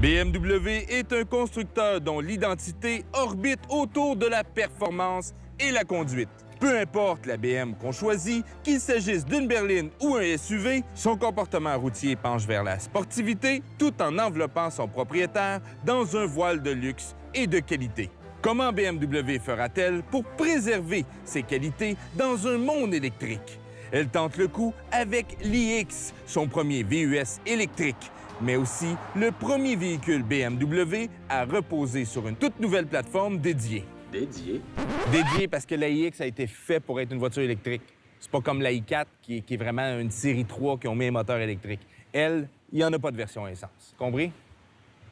BMW est un constructeur dont l'identité orbite autour de la performance et la conduite. Peu importe la BM qu'on choisit, qu'il s'agisse d'une berline ou un SUV, son comportement routier penche vers la sportivité tout en enveloppant son propriétaire dans un voile de luxe et de qualité. Comment BMW fera-t-elle pour préserver ses qualités dans un monde électrique? Elle tente le coup avec l'iX, son premier VUS électrique, mais aussi le premier véhicule BMW à reposer sur une toute nouvelle plateforme dédiée. Dédié? Dédiée parce que l'AIX a été fait pour être une voiture électrique. C'est pas comme l'AI4 qui est vraiment une série 3 qui ont mis un moteur électrique. Elle, il n'y en a pas de version essence. Compris?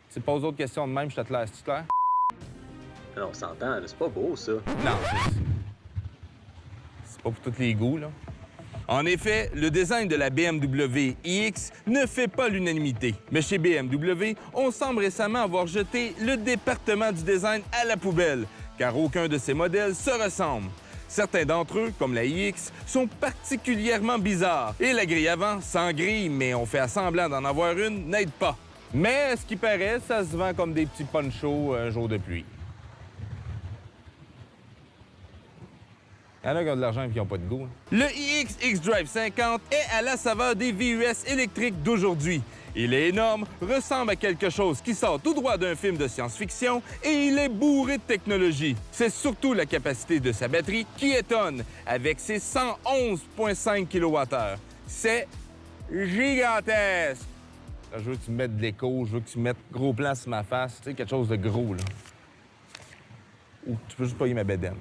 Si tu poses d'autres questions de même, je te laisse. C'est clair? Non, on s'entend, là, c'est pas beau, ça. Non, c'est pas pour tous les goûts, là. En effet, le design de la BMW iX ne fait pas l'unanimité. Mais chez BMW, on semble récemment avoir jeté le département du design à la poubelle, car aucun de ces modèles se ressemble. Certains d'entre eux, comme la iX, sont particulièrement bizarres. Et la grille avant, sans grille, mais on fait semblant d'en avoir une, n'aide pas. Mais à ce qui paraît, ça se vend comme des petits ponchos un jour de pluie. Il y en a qui ont de l'argent et qui n'ont pas de goût. Le iX xDrive 50 est à la saveur des VUS électriques d'aujourd'hui. Il est énorme, ressemble à quelque chose qui sort tout droit d'un film de science-fiction et il est bourré de technologie. C'est surtout la capacité de sa batterie qui étonne, avec ses 111,5 kWh. C'est gigantesque! Là, je veux que tu me mettes de l'écho, je veux que tu mettes gros plan sur ma face, tu sais, quelque chose de gros, là. Ou tu peux juste payer ma bédaine.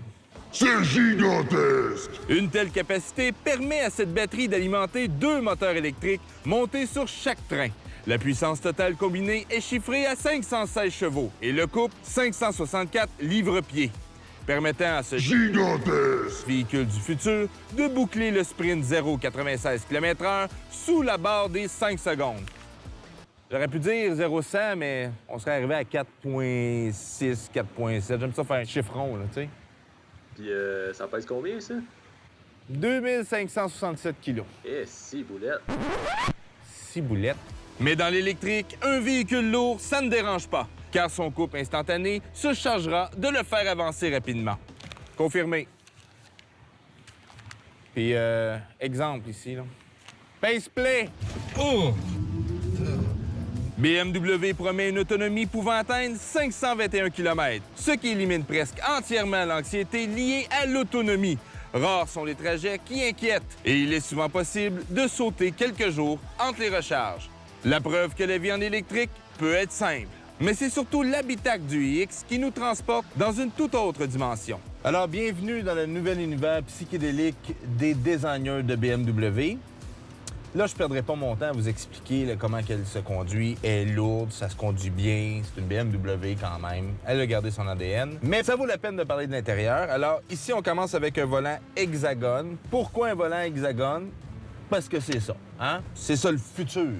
C'est gigantesque! Une telle capacité permet à cette batterie d'alimenter 2 moteurs électriques montés sur chaque train. La puissance totale combinée est chiffrée à 516 chevaux et le couple 564 livres-pieds, permettant à ce gigantesque véhicule du futur de boucler le sprint 0,96 km/h sous la barre des 5 secondes. J'aurais pu dire 0-100, mais on serait arrivé à 4,6, 4,7. J'aime ça faire un chiffron, là, tu sais. Puis ça pèse combien, ça? 2567 kilos. Eh, 6 boulettes. 6 boulettes. Mais dans l'électrique, un véhicule lourd, ça ne dérange pas, car son couple instantané se chargera de le faire avancer rapidement. Confirmé. Puis, exemple ici, là. Pace play! Oh! BMW promet une autonomie pouvant atteindre 521 km, ce qui élimine presque entièrement l'anxiété liée à l'autonomie. Rares sont les trajets qui inquiètent et il est souvent possible de sauter quelques jours entre les recharges. La preuve que la vie en électrique peut être simple. Mais c'est surtout l'habitacle du iX qui nous transporte dans une toute autre dimension. Alors, bienvenue dans le nouvel univers psychédélique des designers de BMW. Là, je ne perdrai pas mon temps à vous expliquer là, comment elle se conduit. Elle est lourde, ça se conduit bien, c'est une BMW quand même. Elle a gardé son ADN. Mais ça vaut la peine de parler de l'intérieur. Alors, ici, on commence avec un volant hexagone. Pourquoi un volant hexagone? Parce que c'est ça, hein? C'est ça le futur.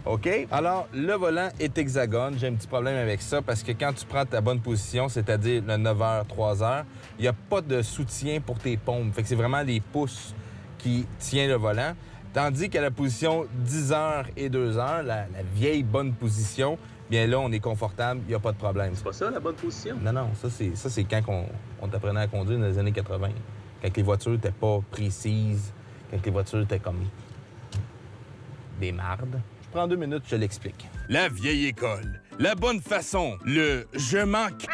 OK? Alors, le volant est hexagone. J'ai un petit problème avec ça parce que quand tu prends ta bonne position, c'est-à-dire le 9h, 3h, il n'y a pas de soutien pour tes paumes. Fait que c'est vraiment les pouces qui tiennent le volant. Tandis qu'à la position 10h et 2h, la vieille bonne position, bien là, on est confortable, il n'y a pas de problème. C'est pas ça, la bonne position? Non, ça, c'est quand on t'apprenait à conduire dans les années 80. Quand les voitures n'étaient pas précises, quand les voitures étaient comme des mardes. Je prends 2 minutes, je l'explique. La vieille école, la bonne façon, le « je manque »,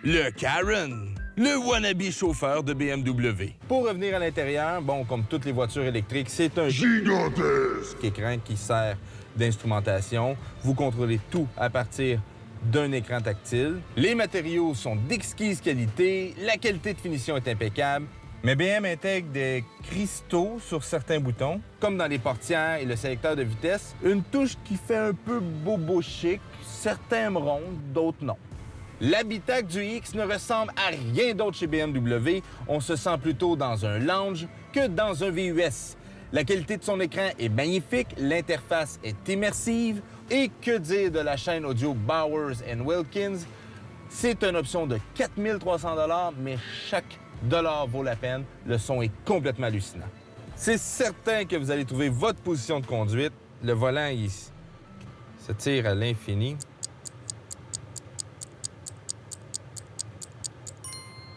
le « Karen ». Le wannabe chauffeur de BMW. Pour revenir à l'intérieur, bon, comme toutes les voitures électriques, c'est un gigantesque écran qui sert d'instrumentation. Vous contrôlez tout à partir d'un écran tactile. Les matériaux sont d'exquise qualité, la qualité de finition est impeccable. Mais BM intègre des cristaux sur certains boutons, comme dans les portières et le sélecteur de vitesse. Une touche qui fait un peu bobo chic, certains me rondent, d'autres non. L'habitacle du iX ne ressemble à rien d'autre chez BMW. On se sent plutôt dans un lounge que dans un VUS. La qualité de son écran est magnifique, l'interface est immersive et que dire de la chaîne audio Bowers & Wilkins? C'est une option de 4 300 $, mais chaque dollar vaut la peine. Le son est complètement hallucinant. C'est certain que vous allez trouver votre position de conduite. Le volant, il se tire à l'infini.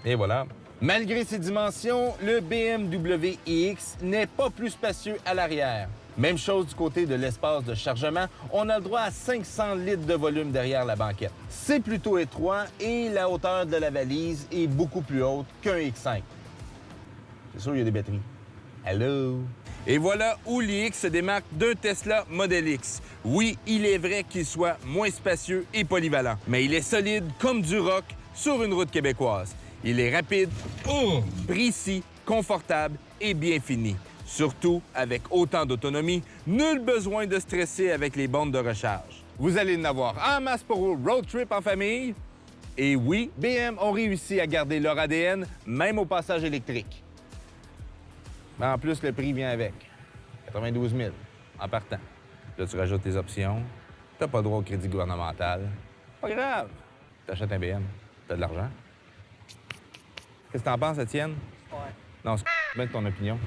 Et voilà. Malgré ses dimensions, le BMW iX n'est pas plus spacieux à l'arrière. Même chose du côté de l'espace de chargement, on a le droit à 500 litres de volume derrière la banquette. C'est plutôt étroit et la hauteur de la valise est beaucoup plus haute qu'un X5. C'est sûr, il y a des batteries. Hello! Et voilà où l'IX se démarque d'un Tesla Model X. Oui, il est vrai qu'il soit moins spacieux et polyvalent, mais il est solide comme du rock sur une route québécoise. Il est rapide, précis, confortable et bien fini. Surtout, avec autant d'autonomie, nul besoin de stresser avec les bornes de recharge. Vous allez en avoir en masse pour vos road trip en famille. Et oui, BM ont réussi à garder leur ADN, même au passage électrique. Mais en plus, le prix vient avec. 92 000 en partant. Là, tu rajoutes tes options. T'as pas droit au crédit gouvernemental. Pas grave. T'achètes un BM. T'as de l'argent. Qu'est-ce que t'en penses, Étienne? Ouais. Non, c'est bien ton opinion.